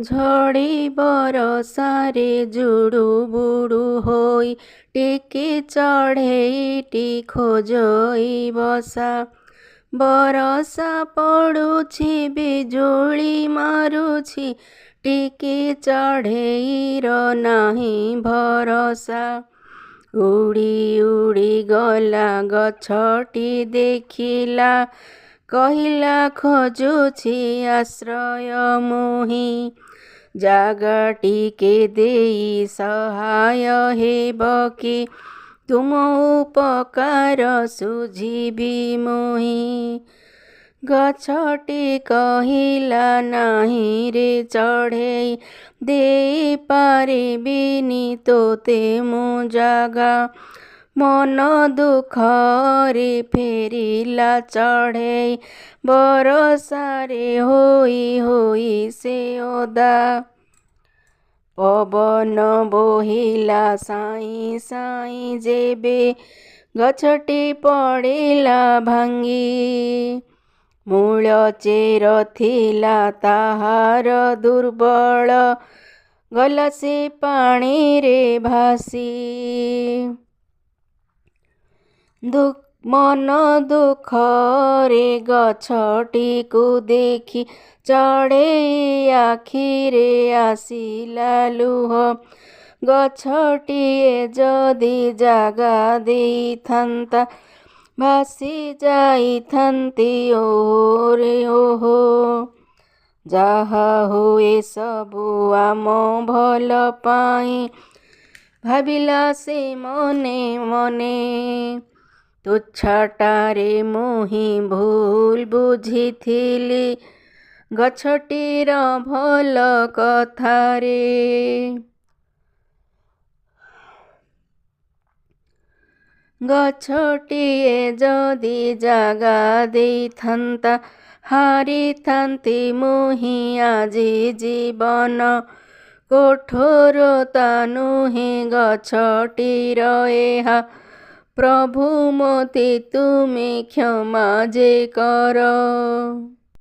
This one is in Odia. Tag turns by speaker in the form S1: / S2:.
S1: ଝଡ଼ି ବରଷାରେ ଜୁଡ଼ୁ ବୁଡ଼ୁ ହୋଇ ଟିକେ ଚଢ଼େଇଟି ଖୋଜଇ ବସା। ବରଷା ପଡ଼ୁଛି ବିଜୁଳି ମାରୁଛି, ଟିକେ ଚଢ଼େଇର ନାହିଁ ଭରସା। ଉଡ଼ି ଉଡ଼ି ଗଲା ଗଛଟି ଦେଖିଲା, କହିଲା ଖୋଜୁଛି ଆଶ୍ରୟ ମୁହିଁ। ଜାଗା ଟିକେ ଦେଇ ସହାୟ ହେବ କି, ତୁମ ଉପକାର ସୁଝିବି ମୁହିଁ। ଗଛଟି କହିଲା ନାହିଁ ରେ ଚଢ଼େଇ, ଦେଇପାରିବିନି ତୋତେ ମୁଁ ଜାଗା। ମନ ଦୁଃଖରେ ଫେରିଲା ଚଢ଼େଇ, ବରଷାରେ ହୋଇ ହୋଇ ସେ ଓଦା। ପବନ ବୋହିଲା ସାଇଁ ସାଇଁ ଯେବେ, ଗଛଟି ପଡ଼ିଲା ଭାଙ୍ଗି। ମୂଳ ଚେର ଥିଲା ତାହାର ଦୁର୍ବଳ, ଗଲା ସେ ପାଣିରେ ଭାସି। ମନ ଦୁଃଖରେ ଗଛଟିକୁ ଦେଖି, ଚଢ଼େଇ ଆଖିରେ ଆସିଲା ଲୁହ। ଗଛଟିଏ ଯଦି ଜାଗା ଦେଇଥାନ୍ତା, ଭାସି ଯାଇଥାନ୍ତି ଓହୋରେ ଓହୋ। ଯାହା ହୁଏ ସବୁ ଆମ ଭଲ ପାଇଁ, ଭାବିଲା ସେ ମନେ ମନେ। ତୁଚ୍ଛାଟାରେ ମୁହିଁ ଭୁଲ ବୁଝିଥିଲି, ଗଛଟିର ଭଲ କଥାରେ। ଗଛଟିଏ ଯଦି ଜାଗା ଦେଇଥାନ୍ତା, ହାରିଥାନ୍ତି ମୁହିଁ ଆଜି ଜୀବନ। କଠୋରତା ନୁହେଁ ଗଛଟିର ଏହା, ପ୍ରଭୁ ମୋତେ ତୁମେ କ୍ଷମା ଯେ କର।